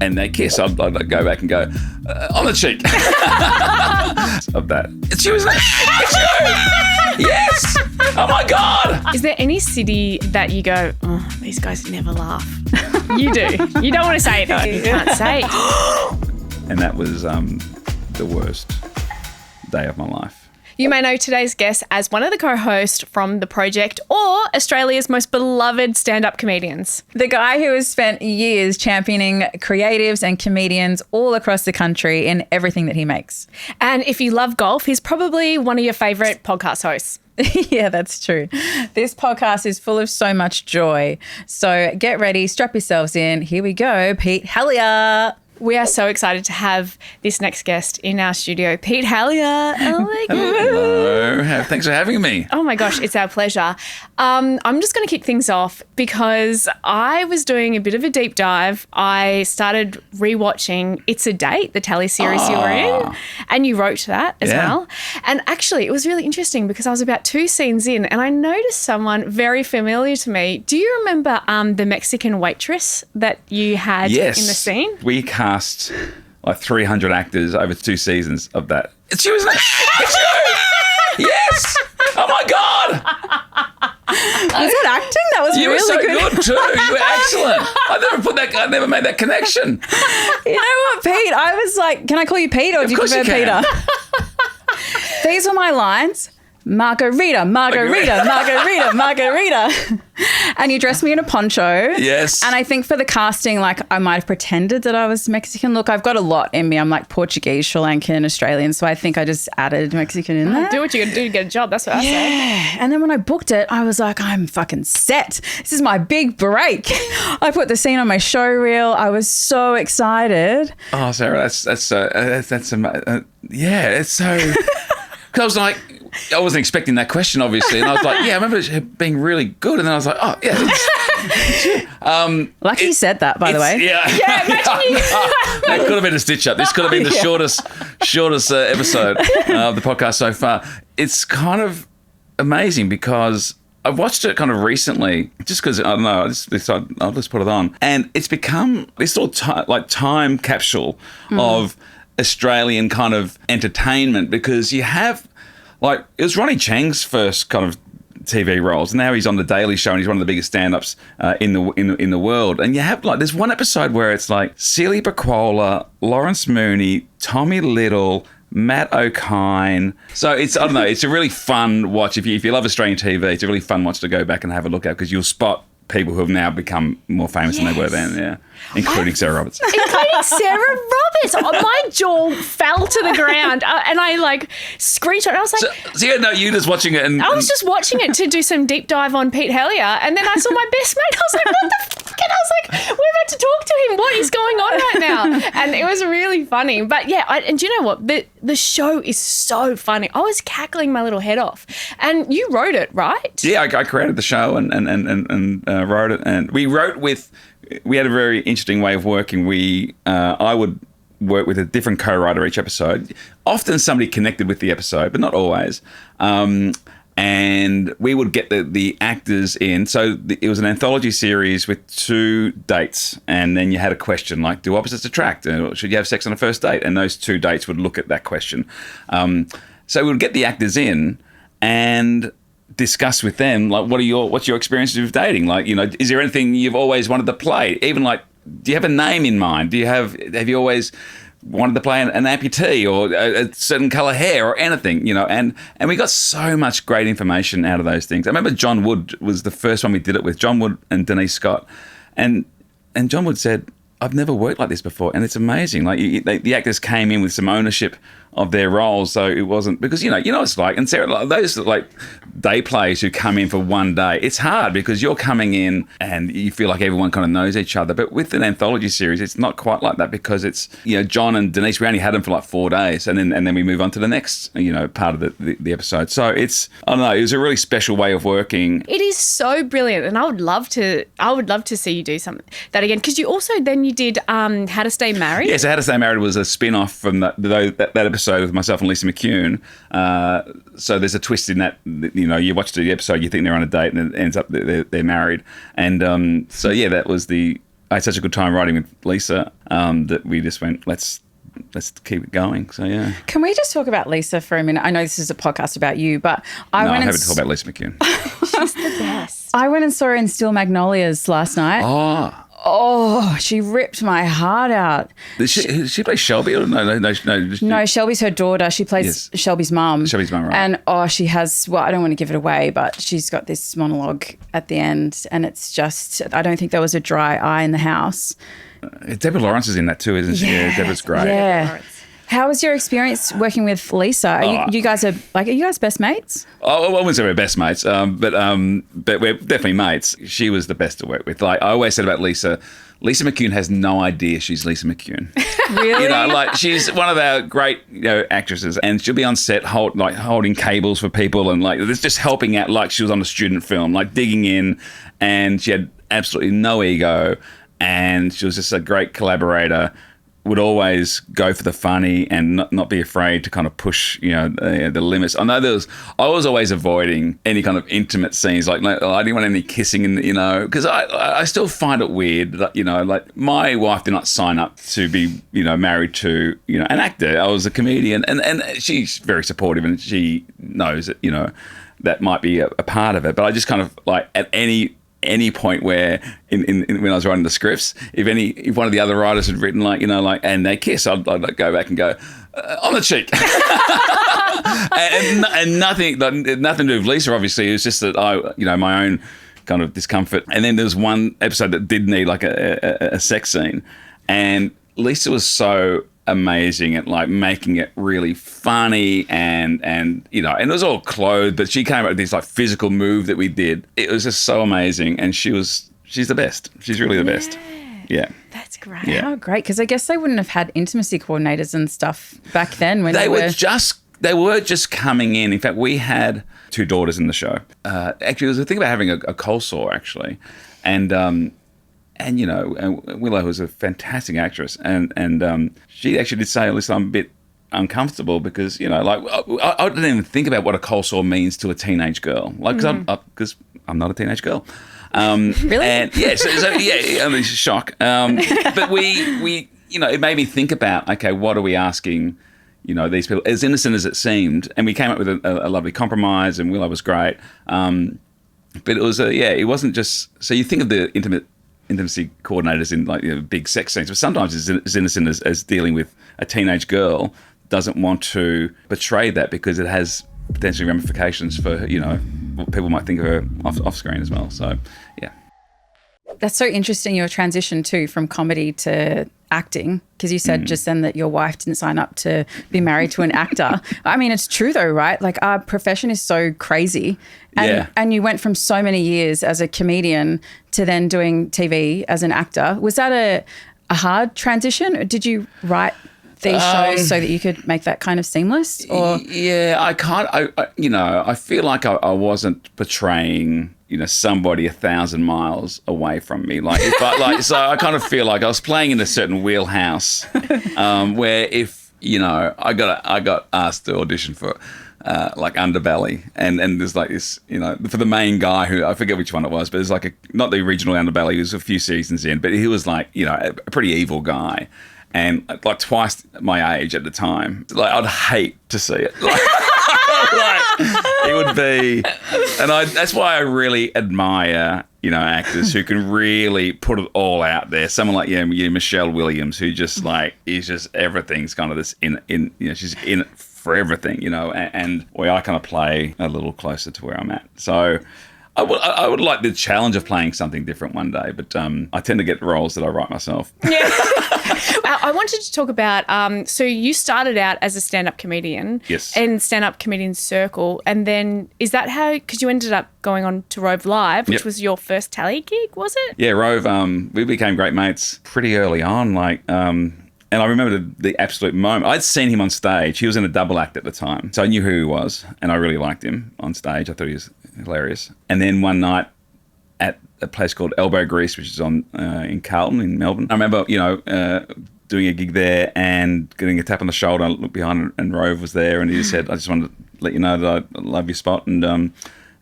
and they kiss, I'd go back and go, on the cheek. Of that. It's you, isn't it? It's you! Yes! Oh my God! Is there any city that you go, oh, these guys never laugh? You do. You don't want to say it though. You can't say it. And that was the worst day of my life. You may know today's guest as one of the co-hosts from The Project or Australia's most beloved stand-up comedians. The guy who has spent years championing creatives and comedians all across the country in everything that he makes. And if you love golf, he's probably one of your favourite podcast hosts. Yeah, that's true. This podcast is full of so much joy. So get ready, strap yourselves in. Here we go, Pete-Helliar. We are so excited to have this next guest in our studio, Pete-Helliar. Oh my God. Hello. Thanks for having me. Oh my gosh, it's our pleasure. I'm just going to kick things off because I was doing a bit of a deep dive. I started rewatching It's a Date, the telly series you were in, and you wrote that as well. And actually, it was really interesting because I was about 2 scenes in and I noticed someone very familiar to me. Do you remember the Mexican waitress that you had in the scene? We cast like 300 actors over 2 seasons of that. It's you, isn't it? It's you! Yes! Oh my God! Was that acting? That was You really were so good. good too. You were excellent. I never made that connection. You know what, Pete? I was like, can I call you Pete or do you prefer Peter? These were my lines. Margarita, margarita, margarita, margarita. And you dressed me in a poncho. Yes. And I think for the casting, like I might have pretended that I was Mexican. Look, I've got a lot in me. I'm like Portuguese, Sri Lankan, Australian. So I think I just added Mexican in there. Do what you got to do to get a job. That's what I said. Yeah. And then when I booked it, I was like, I'm fucking set. This is my big break. I put the scene on my show reel. I was so excited. Oh, Sarah, yeah, it's so. Because I was like, I wasn't expecting that question, obviously, and I was like, yeah, I remember it being really good, and then I was like, oh, yeah. Lucky you said that, by the way. Yeah, imagine you. That could have been a stitch up. This could have been the shortest episode of the podcast so far. It's kind of amazing because I watched it kind of recently, just because I don't know. I'll just put it on, and it's become this sort of time capsule of Australian kind of entertainment, because you have it was Ronnie Chang's first kind of TV roles. Now he's on The Daily Show and he's one of the biggest stand-ups in the world. And you have there's one episode where it's like Celie Bacola, Lawrence Mooney, Tommy Little, Matt O'Kine. So it's, I don't know, it's a really fun watch. If you love Australian TV, it's a really fun watch to go back and have a look at, because you'll spot people who have now become more famous than they were then, including Sarah Roberts. Including Sarah Roberts. My jaw fell to the ground and I screeched. I was like... So you just watching it and... I was just watching it to do some deep dive on Pete-Helliar, and then I saw my best mate. I was like, what the fuck? And I was like, we're about to talk to him. What is going on right now? And it was really funny. But yeah, and do you know what? The show is so funny. I was cackling my little head off. And you wrote it, right? Yeah, I created the show and wrote it. And we had a very interesting way of working. I would work with a different co-writer each episode. Often somebody connected with the episode, but not always. And we would get the actors in. So it was an anthology series with 2 dates. And then you had a question like, do opposites attract? Should you have sex on a first date? And those 2 dates would look at that question. So we would get the actors in and discuss with them, what's your experiences with dating? Is there anything you've always wanted to play? Even do you have a name in mind? Have you always wanted to play an amputee or a certain colour hair or anything, and we got so much great information out of those things. I remember John Wood was the first one we did it with, John Wood and Denise Scott. And John Wood said, I've never worked like this before, and it's amazing. The actors came in with some ownership of their roles, so it wasn't because you know it's like. And Sarah, those day players who come in for one day, it's hard because you're coming in and you feel like everyone kind of knows each other. But with an anthology series, it's not quite like that because it's John and Denise. We only had them for 4 days, and then we move on to the next part of the episode. So it's, I don't know, it was a really special way of working. It is so brilliant, and I would love to see you do something that again, because you also then you did How to Stay Married. Yeah, so How to Stay Married was a spin-off from that episode with myself and Lisa McCune. So there's a twist in that, you watch the episode, you think they're on a date, and it ends up they're married. And so yeah, that was the I had such a good time writing with Lisa that we just went, let's keep it going. So, yeah. Can we just talk about Lisa for a minute? I know this is a podcast about you, but I'm happy to talk about Lisa McCune. She's the best. I went and saw her in Steel Magnolias last night. Oh, she ripped my heart out. Does she play Shelby? Or no. No, Shelby's her daughter. She plays Shelby's mum. Shelby's mum, right. And, she has, I don't want to give it away, but she's got this monologue at the end, and it's just, I don't think there was a dry eye in the house. Deborah Lawrence is in that too, isn't she? Yeah, Deborah's great. Yeah. How was your experience working with Lisa? Are you guys best mates? I wouldn't say we're best mates, but we're definitely mates. She was the best to work with. Like I always said about Lisa McCune has no idea she's Lisa McCune. Really? She's one of our great actresses, and she'll be on set holding cables for people and just helping out like she was on a student film, like digging in, and she had absolutely no ego, and she was just a great collaborator. Would always go for the funny and not be afraid to kind of push, the limits. I know I was always avoiding any kind of intimate scenes. Like I didn't want any kissing, because I still find it weird that, my wife did not sign up to be, married to, an actor. I was a comedian, and she's very supportive, and she knows that, that might be a part of it. But I just kind of at any point where when I was writing the scripts, if one of the other writers had written and they kiss, I'd go back and go on the cheek, and nothing to do with Lisa. Obviously, it was just that my own kind of discomfort. And then there was one episode that did need a sex scene, and Lisa was so amazing at making it really funny and it was all clothed, but she came up with this physical move that we did. It was just so amazing, and she's the best. She's really the best. Yeah. That's great. Yeah. How great, because I guess they wouldn't have had intimacy coordinators and stuff back then when they were just coming in. In fact, we had 2 daughters in the show. Actually, there was a thing about having a cold sore, actually, and Willow was a fantastic actress, and she actually did say, "Listen, I'm a bit uncomfortable because I didn't even think about what a cold sore means to a teenage girl, because I'm not a teenage girl." Really? And I mean, shock. But we it made me think about, okay, what are we asking? These people, as innocent as it seemed, and we came up with a lovely compromise, and Willow was great. But it was it wasn't just, so you think of the intimacy coordinators in big sex scenes, but sometimes it's as innocent as dealing with a teenage girl doesn't want to betray that because it has potentially ramifications for what people might think of her off screen as well. So yeah. That's so interesting, your transition too from comedy to acting, because you said just then that your wife didn't sign up to be married to an actor. I mean, it's true though, right? Our profession is so crazy. And you went from so many years as a comedian to then doing TV as an actor. Was that a hard transition, or did you write these shows so that you could make that kind of seamless? Or yeah, I feel like I wasn't portraying somebody 1,000 miles away from me. So I kind of feel like I was playing in a certain wheelhouse where if I got asked to audition for Underbelly, and there's this for the main guy who I forget which one it was, but it's not the original Underbelly. He was a few seasons in, but he was a pretty evil guy, and twice my age at the time. I'd hate to see it. It would be, and that's why I really admire actors who can really put it all out there. Someone like Michelle Williams, who just is just everything's kind of this in she's in it for everything, and where I kind of play a little closer to where I'm at. So I would like the challenge of playing something different one day, but I tend to get roles that I write myself. Yeah. I wanted to talk about, so you started out as a stand-up comedian. Yes. In stand-up comedian circle, and then is that how, because you ended up going on to Rove Live, which was your first tally gig, was it? Yeah, Rove, we became great mates pretty early on, and I remember the absolute moment. I'd seen him on stage. He was in a double act at the time, so I knew who he was, and I really liked him on stage. I thought he was hilarious. And then one night at a place called Elbow Grease, which is on in Carlton in Melbourne, I remember doing a gig there and getting a tap on the shoulder. I looked behind, and Rove was there, and he just said, "I just wanted to let you know that I love your spot, and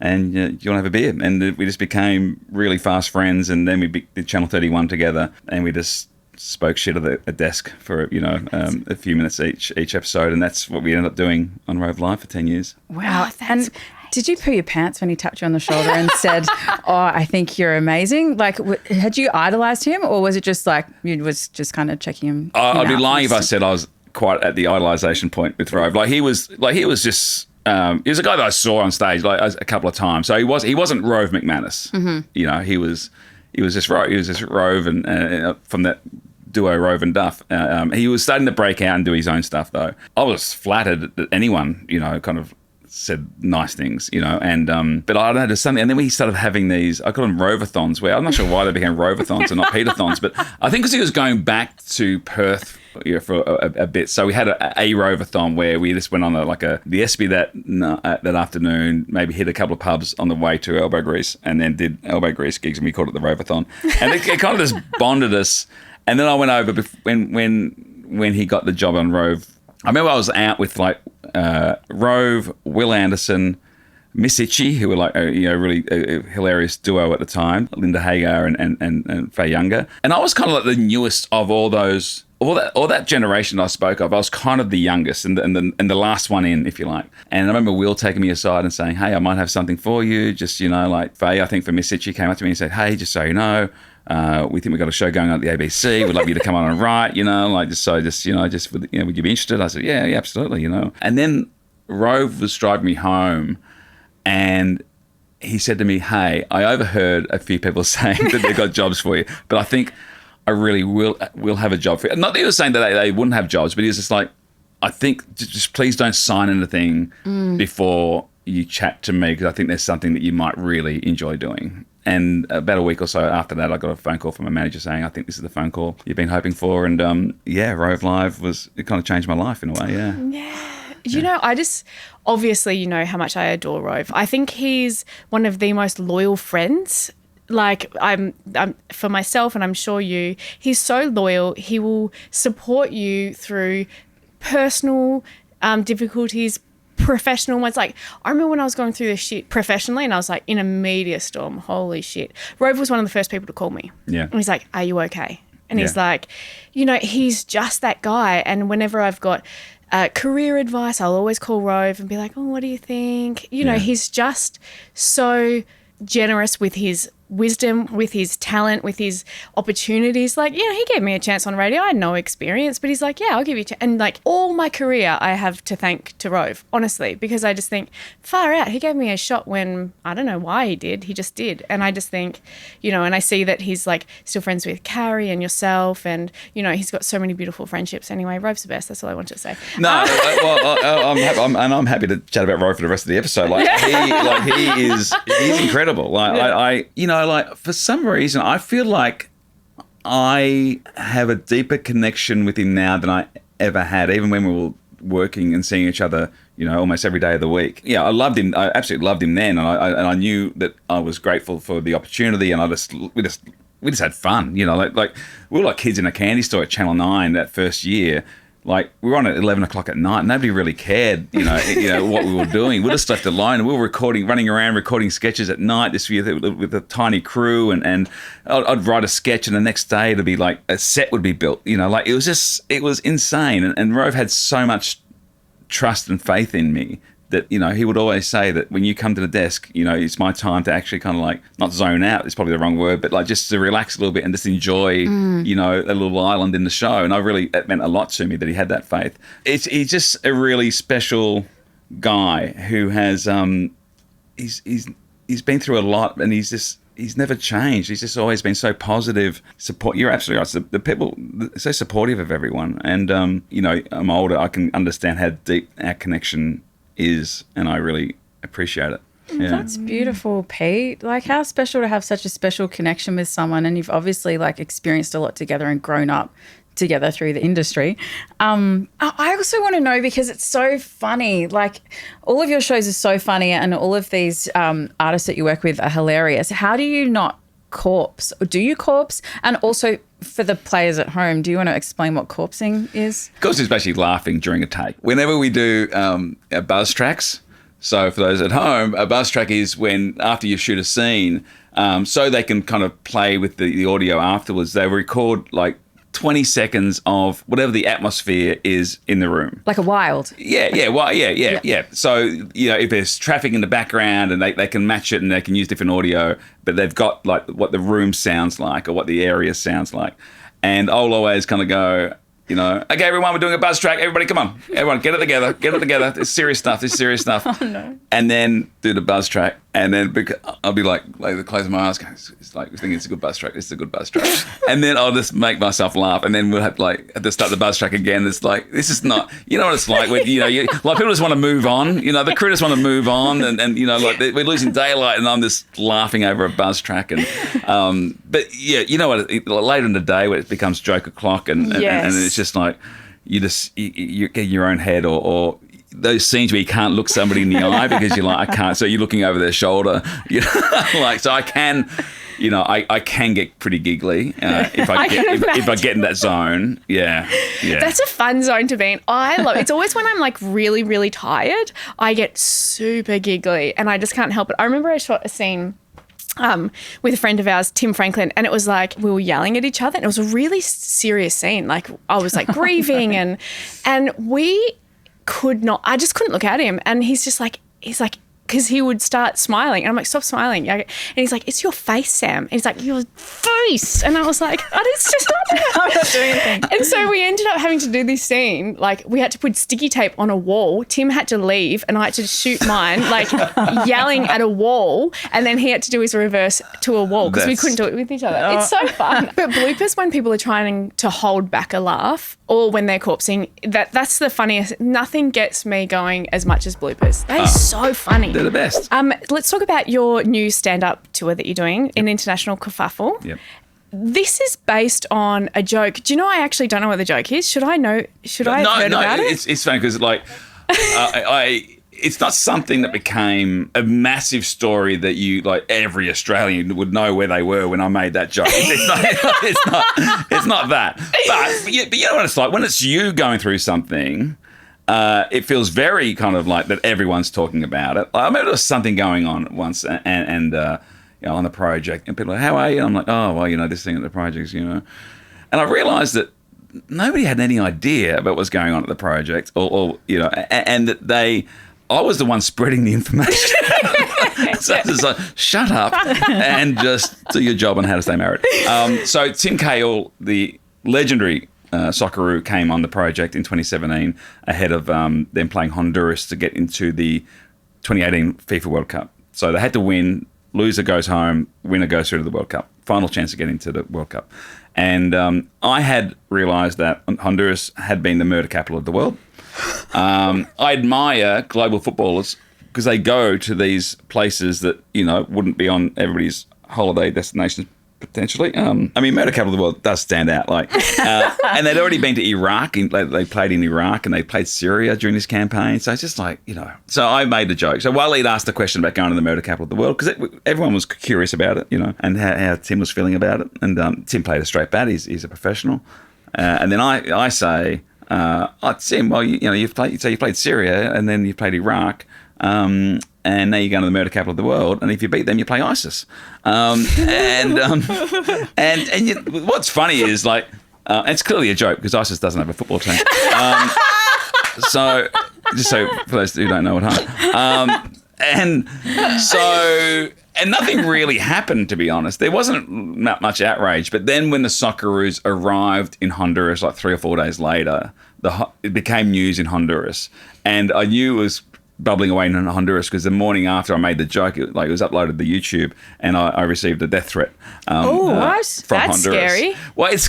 and do you want to have a beer? And we just became really fast friends, and then we did Channel 31 together, and we just spoke shit at a desk for a few minutes each episode, and that's what we ended up doing on Rove Live for 10 years. Wow. And did you poo your pants when he tapped you on the shoulder and said, "Oh, I think you're amazing"? Like, had you idolized him, or was it just like you was just kind of checking him? I'd be lying if I said I was quite at the idolization point with Rove. He was just. He was a guy that I saw on stage a couple of times. So he wasn't Rove McManus. Mm-hmm. He was just Rove. He was just Rove, and from that duo Rove and Duff. He was starting to break out and do his own stuff, though. I was flattered that anyone kind of said nice things, and but I don't know, there's something. And then we started having these, I call them Rovathons, where I'm not sure why they became Rovathons and not Peter-thons, but I think because he was going back to Perth for a bit. So we had a Rovathon where we just went on the Espy that afternoon, maybe hit a couple of pubs on the way to Elbow Grease, and then did Elbow Grease gigs, and we called it the Rovathon. And it kind of just bonded us. And then I went over when he got the job on Rove. I remember I was out with Rove, Will Anderson, Miss Itchy, who were really a hilarious duo at the time, Linda Hagar and Faye Younger. And I was kind of like the newest of all that generation I spoke of. I was kind of the youngest and the last one in, if you like. And I remember Will taking me aside and saying, "Hey, I might have something for you." Just, Faye, I think for Miss Itchy, came up to me and said, "Hey, just so you know, we think we've got a show going on at the ABC. We'd love you to come on and write, would you be interested?" I said, yeah, absolutely, And then Rove was driving me home, and he said to me, "Hey, I overheard a few people saying that they've got jobs for you, but I think I really will have a job for you." Not that he was saying that they wouldn't have jobs, but he was just like, "I think just please don't sign anything before you chat to me, because I think there's something that you might really enjoy doing." And about a week or so after that, I got a phone call from a manager saying, "I think this is the phone call you've been hoping for." And Rove Live it kind of changed my life in a way. Yeah. I just, obviously, how much I adore Rove. I think he's one of the most loyal friends. Like, I'm for myself, and I'm sure he's so loyal. He will support you through personal difficulties, professional ones. Like, I remember when I was going through this shit professionally, and I was like in a media storm. Holy shit. Rove was one of the first people to call me. Yeah. And he's like, "Are you okay?" And he's like, he's just that guy. And whenever I've got career advice, I'll always call Rove and be like, "Oh, what do you think?" He's just so generous with his wisdom, with his talent, with his opportunities. Like, he gave me a chance on radio. I had no experience, but he's like, "Yeah, I'll give you and like all my career I have to thank to Rove, honestly, because I just think, far out, he gave me a shot when I don't know why he did. He just did. And I just think, and I see that he's like still friends with Carrie and yourself, and he's got so many beautiful friendships. Anyway, Rove's the best. That's all I want to say. No, I'm happy to chat about Rove for the rest of the episode. He's incredible. For some reason, I feel like I have a deeper connection with him now than I ever had, even when we were working and seeing each other, almost every day of the week. Yeah, I loved him. I absolutely loved him then, and I knew that I was grateful for the opportunity, and we just had fun. We were like kids in a candy store at Channel 9 that first year. Like, we were on at 11 o'clock at night. Nobody really cared, what we were doing. We were just left alone. And we were running around recording sketches at night this year with a tiny crew. And I'd write a sketch, and the next day it'd be like a set would be built. It was insane. And Rove had so much trust and faith in me that, he would always say that when you come to the desk, it's my time to actually kind of like, not zone out, it's probably the wrong word, but like just to relax a little bit and just enjoy, a little island in the show. And it meant a lot to me that he had that faith. He's just a really special guy who has, he's been through a lot, and he's never changed. He's just always been so positive. You're absolutely right. The people are so supportive of everyone. And, I'm older. I can understand how deep our connection is, and I really appreciate it. Yeah. That's beautiful, Pete. Like, how special to have such a special connection with someone, and you've obviously like experienced a lot together and grown up together through the industry. I also want to know, because it's so funny, like all of your shows are so funny, and all of these artists that you work with are hilarious. How do you not corpse? Or do you corpse? And also, for the players at home, do you want to explain what corpsing is? Corpse is basically laughing during a take. Whenever we do buzz tracks, So for those at home, a buzz track is when after you shoot a scene, so they can kind of play with the audio afterwards, they record like 20 seconds of whatever the atmosphere is in the room. Like a wild. Yeah. So, if there's traffic in the background and they can match it and they can use different audio, but they've got like what the room sounds like or what the area sounds like. And I'll always kind of go, okay, everyone, we're doing a buzz track. Everybody, come on. Everyone, get it together. It's serious stuff. Oh, no. And then do the buzz track. And then I'll be like closing my eyes, it's like thinking it's a good buzz track. It's a good buzz track. And then I'll just make myself laugh. And then we'll have to start the buzz track again. It's like, this is not, you know what it's like when, like people just want to move on. The crew just want to move on. And like we're losing daylight and I'm just laughing over a buzz track. And, but yeah, you know what, later in the day when it becomes joke o'clock and it's just like, you get in your own head or those scenes where you can't look somebody in the eye because you're like, I can't. So you're looking over their shoulder, so I can, I can get pretty giggly if I get in that zone. Yeah. That's a fun zone to be in. I love it. It's always when I'm like really, really tired, I get super giggly and I just can't help it. I remember I shot a scene with a friend of ours, Tim Franklin, and it was like we were yelling at each other and it was a really serious scene. Like I was like grieving and we I just couldn't look at him. And he's like, because he would start smiling and I'm like, stop smiling. And he's like, it's your face, Sam. And he's like, your face. And I was like, it's just not I'm not doing anything. And so we ended up having to do this scene. Like we had to put sticky tape on a wall. Tim had to leave and I had to shoot mine, like yelling at a wall. And then he had to do his reverse to a wall because we couldn't do it with each other. It's so fun. But bloopers, when people are trying to hold back a laugh or when they're corpsing, that's the funniest. Nothing gets me going as much as bloopers. They're so funny. They're the best. Let's talk about your new stand-up tour that you're doing in International Kerfuffle. Yep. This is based on a joke. Do you know I actually don't know what the joke is? Should I know? Should I have heard about it? It's funny because like it's not something that became a massive story that you like every Australian would know where they were when I made that joke. It's not that. But you know what it's like when it's you going through something. It feels very kind of like that everyone's talking about it. I remember there was something going on once and on the project and people are like, how are you? And I'm like, oh, well, this thing at the project's, And I realised that nobody had any idea about what was going on at the project or and that I was the one spreading the information. So it's like, shut up and just do your job on how to stay married. So Tim Cahill, the legendary Socceroo, came on the project in 2017 ahead of them playing Honduras to get into the 2018 FIFA World Cup. So they had to win. Loser goes home. Winner goes through to the World Cup. Final chance to get into the World Cup. And I had realised that Honduras had been the murder capital of the world. I admire global footballers because they go to these places that, wouldn't be on everybody's holiday destinations potentially. Murder capital of the world does stand out. And they'd already been to Iraq. They played in Iraq and they played Syria during this campaign. So it's just like, So I made the joke. So Waleed asked the question about going to the murder capital of the world because everyone was curious about it, and how Tim was feeling about it. And Tim played a straight bat. He's a professional. And then I say, Tim, well, you've played Syria and then you've played Iraq. And now you're going to the murder capital of the world, and if you beat them, you play ISIS. What's funny is it's clearly a joke because ISIS doesn't have a football team. So just so for those who don't know at home, and nothing really happened, to be honest. There wasn't much outrage, but then when the Socceroos arrived in Honduras 3 or 4 days later, it became news in Honduras, and I knew it was bubbling away in Honduras because the morning after I made the joke, it was uploaded to YouTube and I received a death threat. What? From That's Honduras. Scary. Well, it's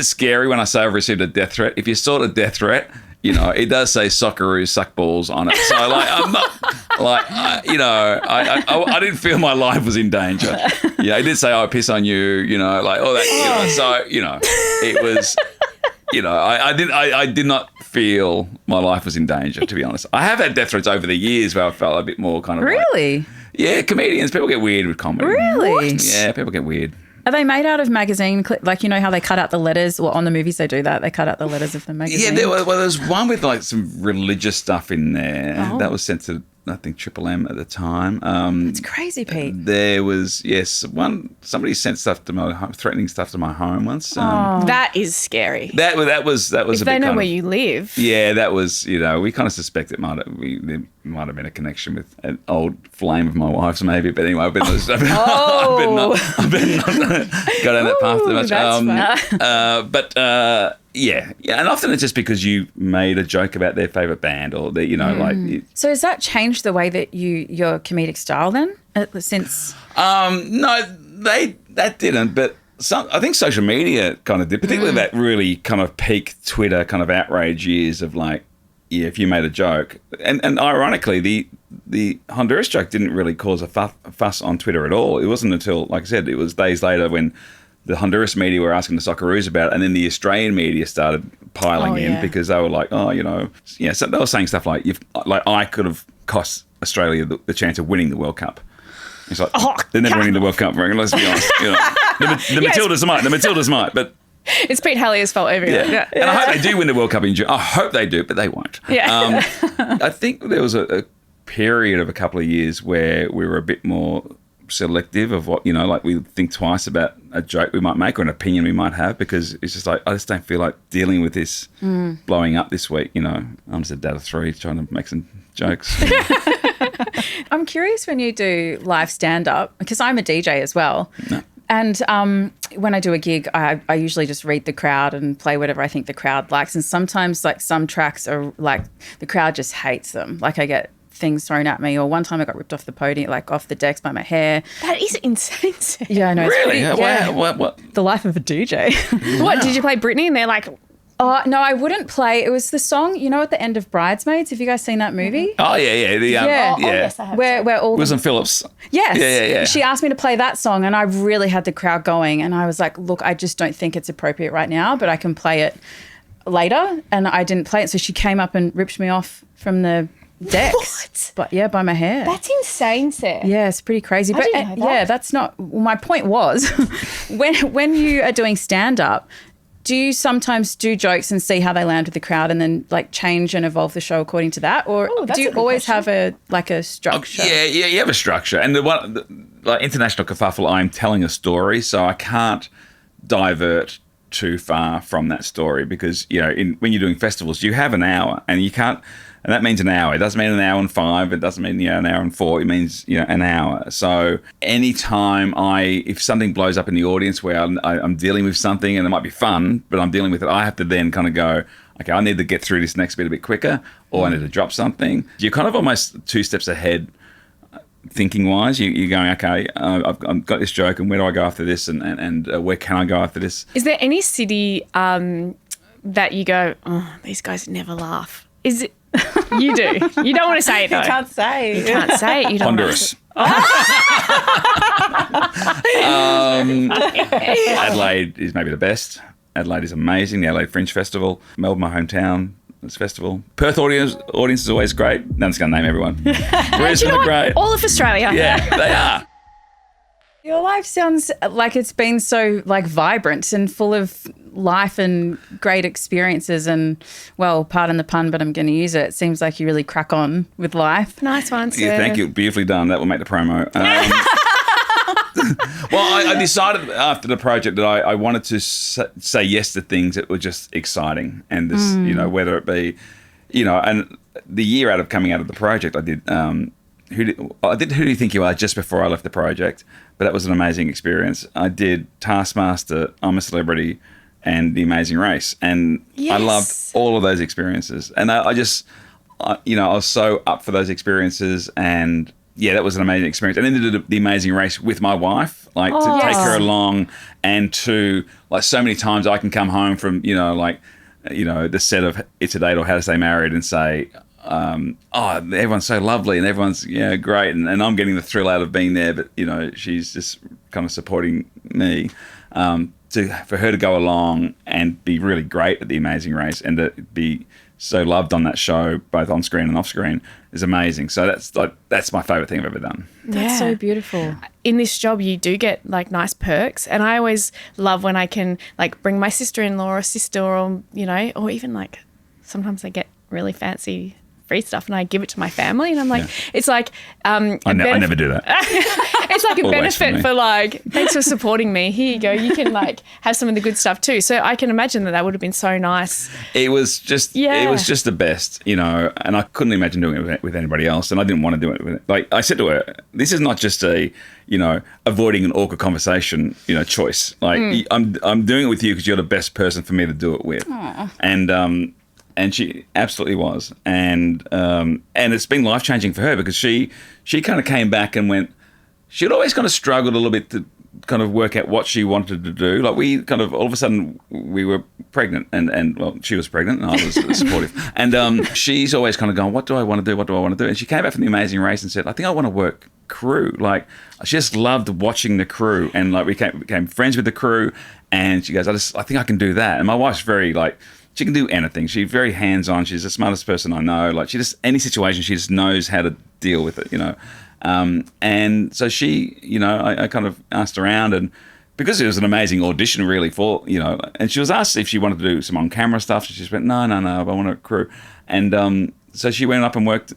scary when I say I've received a death threat. If you saw the death threat, it does say Socceroos suck balls on it. So I'm not I didn't feel my life was in danger. Yeah, it did say I piss on you, all that. So it was. I did not feel my life was in danger, to be honest. I have had death threats over the years where I felt a bit more kind of Really? Comedians, people get weird with comedy. Really? What? Yeah, people get weird. Are they made out of magazine clip? How they cut out the letters? Well, on the movies they do that. They cut out the letters of the magazine. Yeah, there's one with some religious stuff in there that was sent to I think Triple M at the time. It's crazy, Pete. There was somebody sent stuff to my home, threatening stuff to my home once. That is scary. That was If a bit they know kind where of, you live. Yeah, that was, we kind of suspect there might have been a connection with an old flame of my wife's maybe, but anyway, I've been got down that path too much. That's fun. Yeah, and often it's just because you made a joke about their favourite band or So has that changed the way that your comedic style then since? No, that didn't, but I think social media kind of did, particularly that really kind of peak Twitter kind of outrage years of like, yeah, if you made a joke. And ironically, the Honduras joke didn't really cause a fuss on Twitter at all. It wasn't until, like I said, it was days later when the Honduras media were asking the Socceroos about it, and then the Australian media started piling in because they were like, so they were saying stuff like, I could have cost Australia the chance of winning the World Cup. It's like, they're never winning the World Cup, let's be honest. The Matildas might, but... It's Pete-Hellier's fault over here. Yeah. And I hope they do win the World Cup in June. I hope they do, but they won't. Yeah. I think there was a period of a couple of years where we were a bit more selective of what, like we think twice about a joke we might make or an opinion we might have, because it's just like, I just don't feel like dealing with this blowing up this week. I'm just a dad of 3 trying to make some jokes. I'm curious when you do live stand-up, because I'm a DJ as well. No. And when I do a gig, I usually just read the crowd and play whatever I think the crowd likes. And sometimes, like, some tracks are like the crowd just hates them. Like, I get things thrown at me, or one time I got ripped off the podium, like off the decks by my hair. That is insane. Yeah, I know. Really? Yeah. What? The life of a DJ. What, did you play Britney and they're like... Oh, no, I wouldn't play. It was the song, at the end of Bridesmaids. Have you guys seen that movie? Oh, yeah. yes, I have. Where all Wilson Phillips. Yes. Yeah. She asked me to play that song, and I really had the crowd going. And I was like, look, I just don't think it's appropriate right now, but I can play it later. And I didn't play it. So she came up and ripped me off from the decks. What? But by my hair. That's insane, Sarah. Yeah, it's pretty crazy. I But didn't know that. yeah, that's not, my point was when you are doing stand-up, do you sometimes do jokes and see how they land with the crowd and then like change and evolve the show according to that? Or do you always have a structure? Yeah, you have a structure. And like International Kerfuffle, I'm telling a story, so I can't divert too far from that story because, when you're doing festivals, you have an hour and you can't, and that means an hour. It doesn't mean an hour and 5. It doesn't mean, an hour and 4. It means, an hour. So anytime if something blows up in the audience where I'm dealing with something and it might be fun, but I'm dealing with it, I have to then kind of go, okay, I need to get through this next bit a bit quicker, or I need to drop something. You're kind of almost 2 steps ahead thinking-wise. You're going, okay, I've got this joke and where do I go after this and where can I go after this? Is there any city that you go, oh, these guys never laugh? Is it? You do. You don't want to say it, though. You can't say. You can't say it. You don't Honduras. Adelaide is maybe the best. Adelaide is amazing. The Adelaide Fringe Festival. Melbourne, my hometown, this festival. Perth audience is always great. No one's going to name everyone. Brisbane are great. All of Australia. Yeah, they are. Your life sounds like it's been so vibrant and full of life and great experiences and, well, pardon the pun, but I'm going to use it. It seems like you really crack on with life. Nice one, sir. Yeah, thank you. Beautifully done. That will make the promo. Well, I decided after the project that I wanted to say yes to things that were just exciting. And this, whether it be, and the year coming out of the project, I did Who Do You Think You Are just before I left the project, but that was an amazing experience. I did Taskmaster, I'm a Celebrity, and The Amazing Race, and I loved all of those experiences. And I was so up for those experiences, and yeah, that was an amazing experience. And then did The Amazing Race with my wife, to take her along, and to so many times I can come home from the set of It's a Date or How to Stay Married and say, everyone's so lovely and everyone's great, and I'm getting the thrill out of being there, but she's just kind of supporting me. For her to go along and be really great at The Amazing Race and to be so loved on that show, both on screen and off screen, is amazing. So that's my favourite thing I've ever done. That's so beautiful. In this job, you do get nice perks, and I always love when I can bring my sister-in-law or sister, or or even sometimes I get really fancy free stuff and I give it to my family. And I'm like, it's like I never do that. it's like a Always benefit for like, thanks for supporting me. Here you go. You can like have some of the good stuff too. So I can imagine that would have been so nice. It was just the best, you know, and I couldn't imagine doing it with anybody else. And I didn't want to do it with it. Like I said to her, this is not just a, you know, avoiding an awkward conversation, you know, choice. Like I'm doing it with you because you're the best person for me to do it with. Aww. And she absolutely was. And it's been life-changing for her because she kind of came back and went, she'd always kind of struggled a little bit to kind of work out what she wanted to do. Like we kind of, all of a sudden, we were pregnant and well, she was pregnant and I was supportive. And she's always kind of gone, what do I want to do? What do I want to do? And she came back from the Amazing Race and said, I think I want to work crew. Like she just loved watching the crew and like we became friends with the crew. And she goes, I think I can do that. And my wife's very like, she can do anything. She's very hands-on. She's the smartest person I know. Like any situation, she just knows how to deal with it, you know. And so she, you know, I kind of asked around and because it was an amazing audition really for, you know, and she was asked if she wanted to do some on-camera stuff. So she just went, no, I want a crew. And so she went up and worked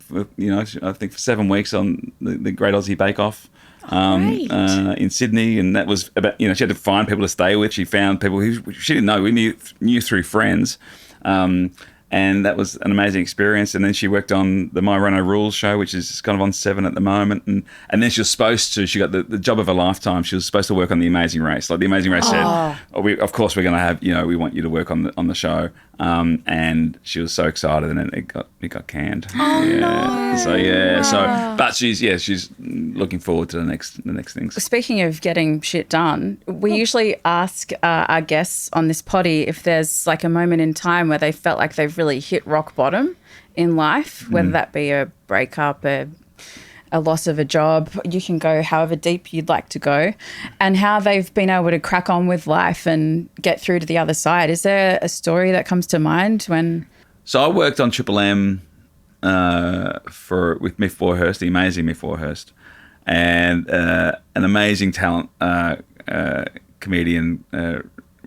for, you know, I think for 7 weeks on the Great Aussie Bake Off. In Sydney, and that was about, you know, she had to find people to stay with. She found people who she didn't know. We knew through friends, and that was an amazing experience. And then she worked on the My Reno Rules show, which is kind of on 7 at the moment. And then she was supposed to. She got the job of her lifetime. She was supposed to work on the Amazing Race. Like the Amazing Race said, of course we're going to have, you know, we want you to work on the show. And she was so excited, and then it got canned. No. But she's looking forward to the next things. Speaking of getting shit done, we usually ask our guests on this potty if there's like a moment in time where they felt like they've really hit rock bottom in life, whether that be a breakup, a loss of a job. You can go however deep you'd like to go, and how they've been able to crack on with life and get through to the other side. Is there a story that comes to mind when? So I worked on Triple M with Miff Warhurst, the amazing Miff Warhurst, and an amazing talent comedian,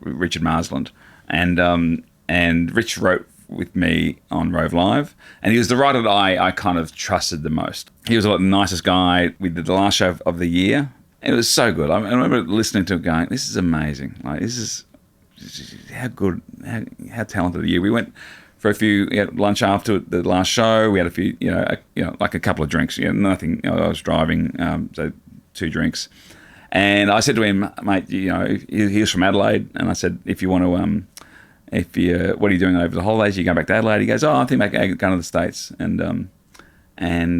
Richard Marsland, and Rich wrote with me on Rove Live, and he was the writer that I kind of trusted the most. He was like the nicest guy. We did the last show of the year. It was so good. I remember listening to it going, this is amazing. Like, this is how good, how talented are you? We went for we had lunch after the last show. We had a few, like a couple of drinks. Nothing. I was driving, so 2 drinks. And I said to him, mate, he was from Adelaide, and I said, if you want to, what are you doing over the holidays? You going back to Adelaide? He goes, I'm thinking about going to the States. And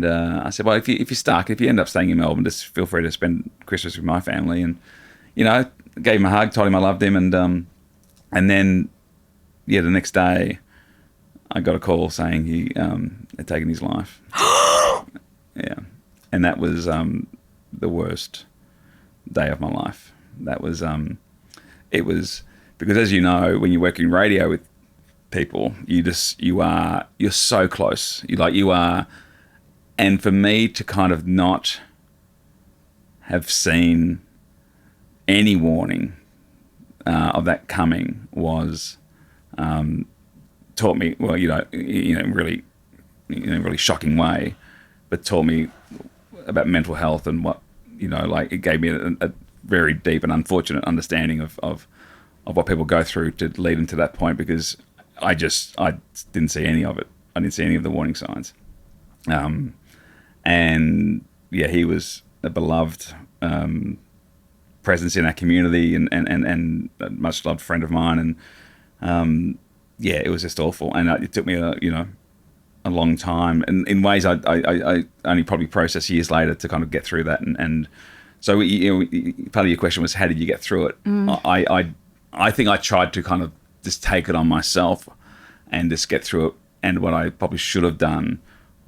I said, well, if you're stuck, if you end up staying in Melbourne, just feel free to spend Christmas with my family. And, gave him a hug, told him I loved him. And then, the next day I got a call saying he had taken his life. Yeah. And that was the worst day of my life. That was, it was... Because as you know, when you're working radio with people, you're so close. You are, and for me to kind of not have seen any warning of that coming was taught me, well, really shocking way, but taught me about mental health and what, it gave me a very deep and unfortunate understanding of what people go through to lead them to that point, because I didn't see any of it. I didn't see any of the warning signs. He was a beloved presence in our community and a much loved friend of mine. And it was just awful. And it took me a long time, and in ways I only probably processed years later to kind of get through that. And so part of your question was, how did you get through it? I think I tried to kind of just take it on myself and just get through it. And what I probably should have done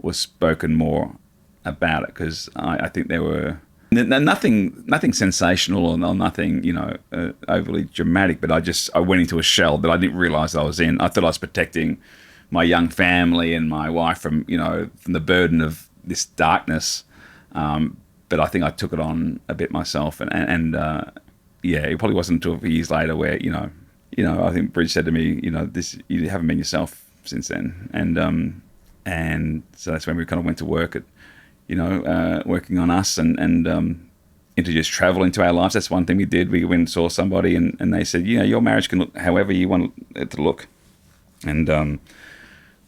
was spoken more about it, because I think there were nothing sensational or nothing, overly dramatic. But I went into a shell that I didn't realise I was in. I thought I was protecting my young family and my wife from the burden of this darkness. But I think I took it on a bit myself, and it probably wasn't until years later where, I think Bridge said to me, you haven't been yourself since then. And And so that's when we kind of went to work at, working on us and introduced travel into our lives. That's one thing we did. We went and saw somebody and they said, your marriage can look however you want it to look. And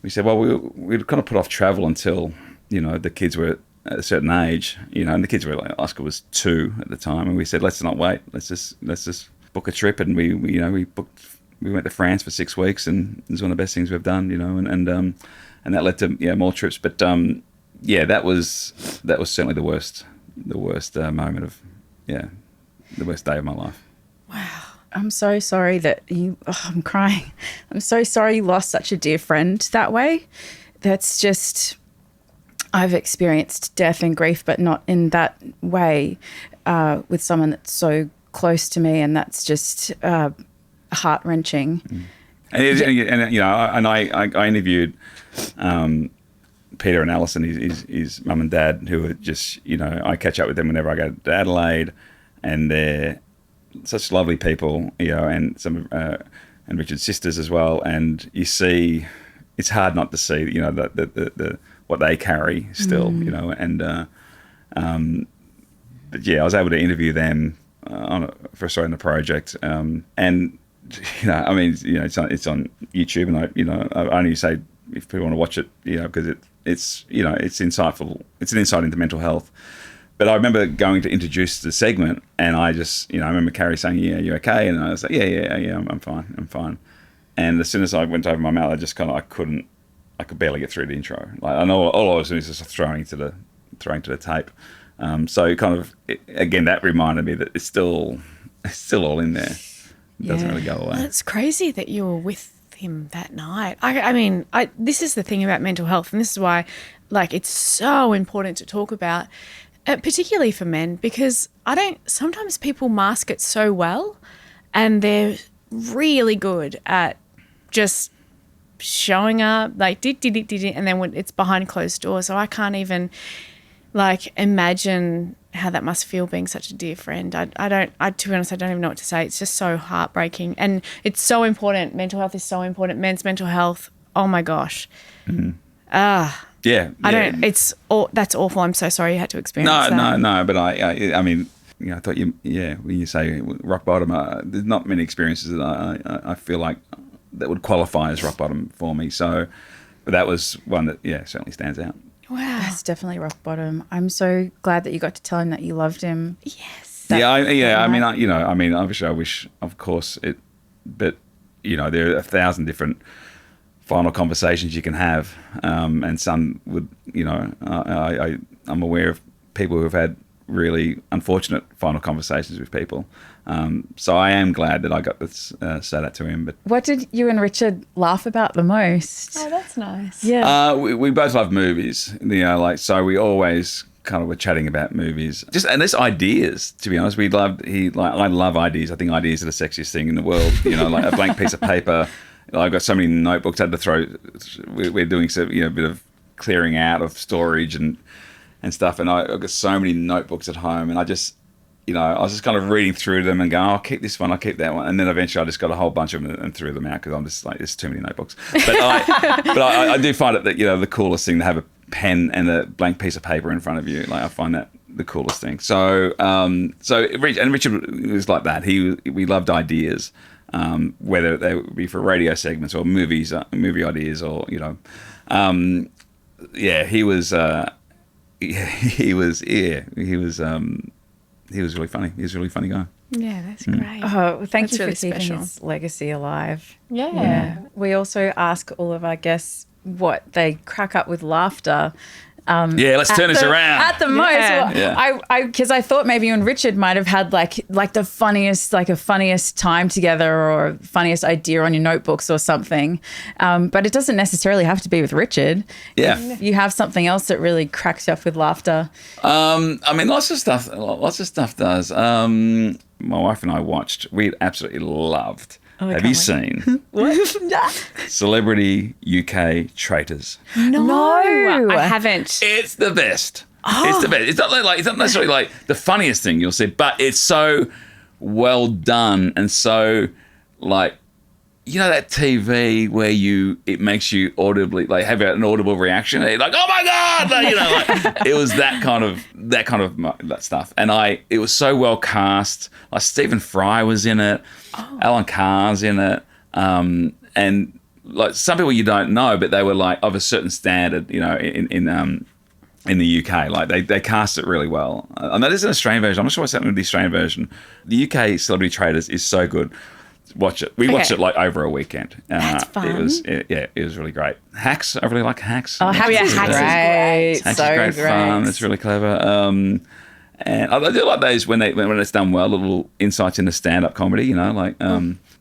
we said, well, we'd kind of put off travel until, the kids were at a certain age, and the kids were like, Oscar was 2 at the time. And we said, let's not wait. Let's just book a trip. And we went to France for 6 weeks, and it was one of the best things we've done, and that led to more trips. But that was certainly the worst moment of the worst day of my life. Wow. I'm so sorry that I'm crying. I'm so sorry you lost such a dear friend that way. That's just, I've experienced death and grief, but not in that way with someone that's so close to me, and that's just heart-wrenching. And I interviewed Peter and Alison, his mum and dad, who are just, I catch up with them whenever I go to Adelaide, and they're such lovely people, and some and Richard's sisters as well. And you see, it's hard not to see, the what they carry still, and but I was able to interview them on the project, and it's on YouTube, and I only say if people want to watch it, because it's insightful. It's an insight into mental health. But I remember going to introduce the segment, and I just, I remember Carrie saying, "Yeah, you okay?" And I was like, "Yeah, I'm fine." And as soon as I went over my mouth, I just I could barely get through the intro. Like, I know all I was doing is just throwing to the tape. So again, that reminded me that it's still all in there. It doesn't really go away. Well, it's crazy that you were with him that night. I mean, this is the thing about mental health, and this is why, it's so important to talk about, particularly for men, because sometimes people mask it so well, and they're really good at just showing up, and then when it's behind closed doors. So I can't even imagine how that must feel being such a dear friend. To be honest, I don't even know what to say. It's just so heartbreaking, and it's so important. Mental health is so important. Men's mental health. Oh my gosh. Mm-hmm. Yeah. That's awful. I'm so sorry you had to experience that. No. But I mean, I thought when you say rock bottom, there's not many experiences that I feel like that would qualify as rock bottom for me. So, but that was one that certainly stands out. Wow, that's definitely rock bottom. I'm so glad that you got to tell him that you loved him. Yes. I mean, obviously, I wish, of course, it, but there are 1,000 different final conversations you can have, and some would, I'm aware of people who have had really unfortunate final conversations with people. So I am glad that I got to say that to him. But what did you and Richard laugh about the most? Oh, that's nice. Yeah. We both love movies, so we always kind of were chatting about movies. And there's ideas, to be honest. I love ideas. I think ideas are the sexiest thing in the world. Like a blank piece of paper. I've got so many notebooks I had to throw. We're doing a bit of clearing out of storage and stuff. And I've got so many notebooks at home, and I just, I was just kind of reading through them and going, I'll keep this one, I'll keep that one. And then eventually I just got a whole bunch of them and threw them out because I'm just like, there's too many notebooks. But I do find it that, the coolest thing to have a pen and a blank piece of paper in front of you. I find that the coolest thing. So Richard was like that. We loved ideas, whether they would be for radio segments or movie ideas or, he was really funny. He was a really funny guy. Yeah, that's great. Oh, thank you really for keeping special. his legacy alive. Yeah. We also ask all of our guests what they crack up with laughter. Let's turn this around. At the most. Well, because I thought maybe you and Richard might have had like the funniest, a funniest time together or funniest idea on your notebooks or something. But it doesn't necessarily have to be with Richard. Yeah. If you have something else that really cracks you up with laughter. Lots of stuff does. My wife and I watched, we absolutely loved. Have you seen Celebrity UK Traitors? No, I haven't. It's the best. It's the best. It's not necessarily like the funniest thing you'll see, but it's so well done and so you know that TV where it makes you audibly like have an audible reaction, like oh my god, like, you know, like it was that kind of that stuff, and it was so well cast. Like Stephen Fry was in it, Alan Carr's in it, and like some people you don't know, but they were like of a certain standard, you know, in the UK, like they cast it really well. I know there's an Australian version. I'm not sure what's happening with the Australian version. The UK Celebrity Traders is so good. Watch it. We watched it like over a weekend. That's fun. It was really great. Hacks, I really like Hacks. Oh, Hacks is great. Hacks is great fun. It's really clever. And I do like those when it's done well, little insights into stand-up comedy, you know, like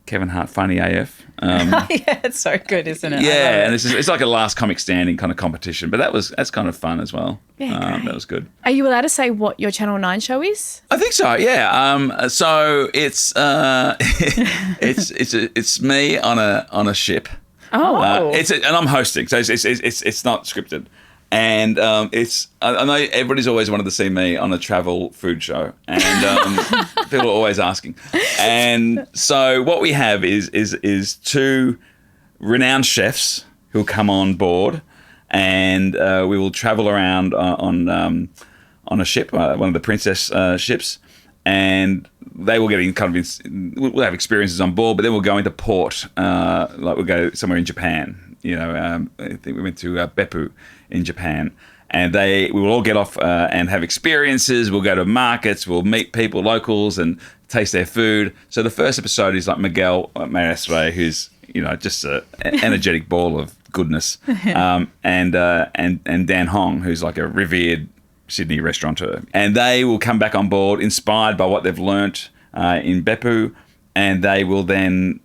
Kevin Hart, funny AF. Yeah, it's so good, isn't it? Yeah, and it's like a last comic standing kind of competition, but that's kind of fun as well. Yeah, that was good. Are you allowed to say what your Channel 9 show is? I think so. Yeah. So it's it's me on a ship. Oh. And I'm hosting, so it's not scripted. And I know everybody's always wanted to see me on a travel food show, and people are always asking. And so what we have is two renowned chefs who come on board, and we will travel around on a ship, one of the princess ships, and they will get we'll have experiences on board, but then we'll go into port, like we'll go somewhere in Japan. You know, I think we went to Beppu in Japan, and we will all get off and have experiences. We'll go to markets, we'll meet people, locals, and taste their food. So the first episode is like Miguel Maestre, who's, you know, just an energetic ball of goodness, and Dan Hong, who's like a revered Sydney restaurateur. And they will come back on board inspired by what they've learnt in Beppu, and they will then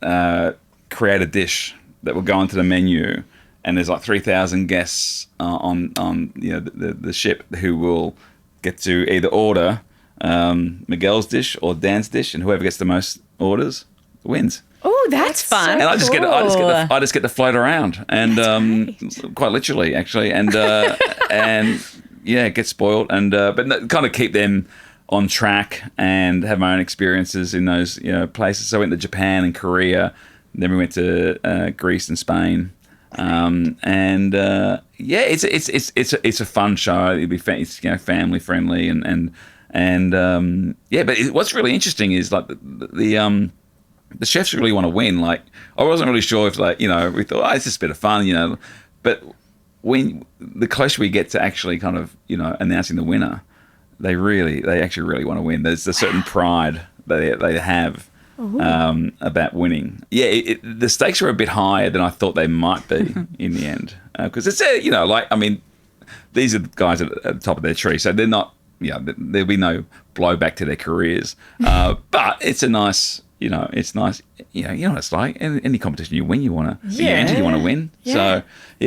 create a dish that will go onto the menu, and there's like 3,000 guests on you know the ship who will get to either order Miguel's dish or Dan's dish, and whoever gets the most orders wins. Oh, that's fun. And I just get to float around, and quite literally actually, and get spoiled, and but kind of keep them on track and have my own experiences in those, you know, places. So I went to Japan and Korea. Then we went to Greece and Spain, it's a fun show. It'll be family friendly and But what's really interesting is like the chefs really want to win. Like I wasn't really sure if we thought it's just a bit of fun, you know, but when the closer we get to actually kind of, you know, announcing the winner, they actually really want to win. There's a certain pride that they have. About winning. Yeah, the stakes were a bit higher than I thought they might be in the end. Because it's, you know, like, I mean, these are the guys at the top of their tree, so they're not, you know, there'll be no blowback to their careers. But it's a nice, you know, it's nice, you know what it's like. Any competition you win, you want to, you enter, you want to win. Yeah.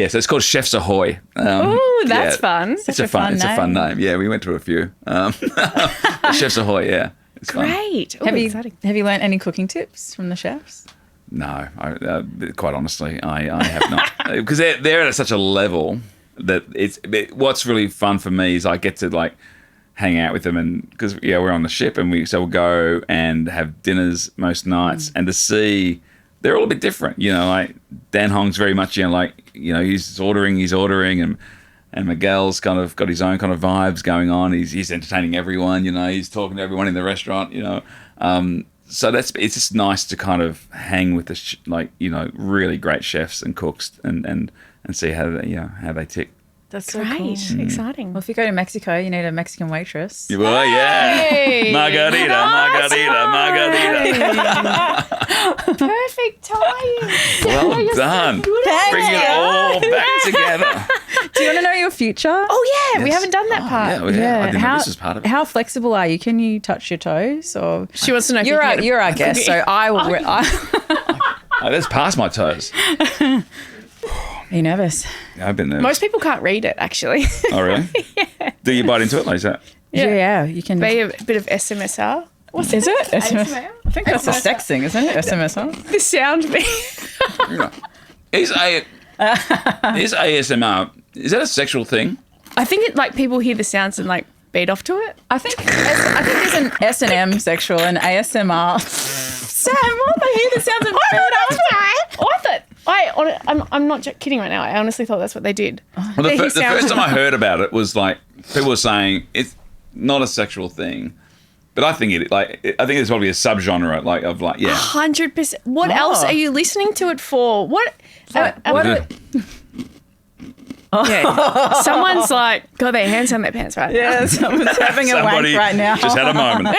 So it's called Chefs Ahoy. That's fun. It's a fun name. Yeah, we went to a few. Chefs Ahoy, yeah. Great. Have you learnt any cooking tips from the chefs? No, quite honestly, I have not, because they're at such a level that what's really fun for me is I get to like hang out with them, and because we're on the ship, and we'll go and have dinners most nights, and to see they're all a bit different. You know, like Dan Hong's very much, you know, like, you know, he's ordering, and Miguel's kind of got his own kind of vibes going on. He's entertaining everyone, you know. He's talking to everyone in the restaurant, you know. So it's just nice to kind of hang with the really great chefs and cooks and see how they tick. That's so cool. Exciting. Well, if you go to Mexico, you need a Mexican waitress. Well, yeah. Hey. Margarita. Perfect timing. Well done. Bring it all back together. Do you want to know your future? Oh, yeah. We havenn't done that part. Yeah. I didn't know this was part of it. How flexible are you? Can you touch your toes? Or she wants to know if you're our guest, so I will. That's past my toes. Are you nervous? Yeah, I've been nervous. Most people can't read it, actually. Oh, really? Yeah. Do you bite into it like that? Yeah, you can. Be a bit of SMSR. What is it? SMSR? I think that's a sex thing, isn't it? SMSR? The sound bit. Is ASMR, is that a sexual thing? I think it, like, people hear the sounds and like beat off to it. I think there's an S&M sexual and ASMR. Sam, what? They hear the sounds and beat off to it. I'm not kidding right now. I honestly thought that's what they did. Well, the first time I heard about it was like people were saying it's not a sexual thing, but I think I think it's probably a subgenre of 100%. What else are you listening to it for? What? Someone's like got their hands on their pants right now. Someone's having a wank right now. Just had a moment.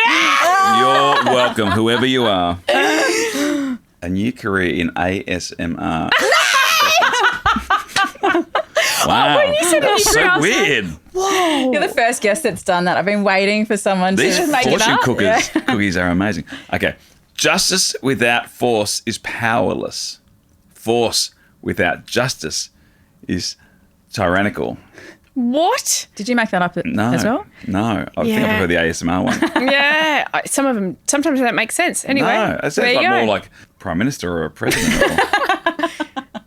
You're welcome, whoever you are. A new career in ASMR. Wow. When you said That's so weird. Whoa. You're the first guest that's done that. I've been waiting for someone These to make it fortune up. cookies are amazing. Okay. Justice without force is powerless. Force without justice is tyrannical. What? Did you make that up No. as well? No. I think I prefer the ASMR one. Yeah. Some of them, sometimes that makes sense. Anyway. No, it sounds like more like Prime Minister or a President.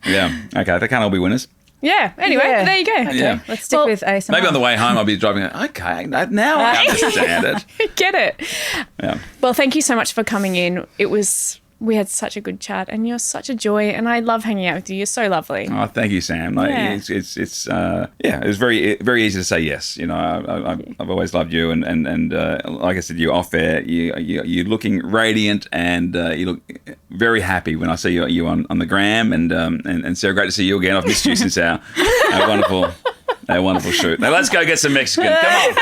Yeah. Okay. They can't all be winners. Yeah. Anyway, there you go. Okay. Yeah. Let's stick with ASMR. Maybe on the way home I'll be driving. Okay, now I understand it. Get it. Yeah. Well, thank you so much for coming in. We had such a good chat, and you're such a joy, and I love hanging out with you. You're so lovely. Oh, thank you, Sam. Like, it's very very easy to say yes. You know, I've always loved you, and like I said, you off air, you're looking radiant, and you look very happy when I see you on the gram, and Sarah, great to see you again. I've missed you since our wonderful shoot. Now let's go get some Mexican. Come on.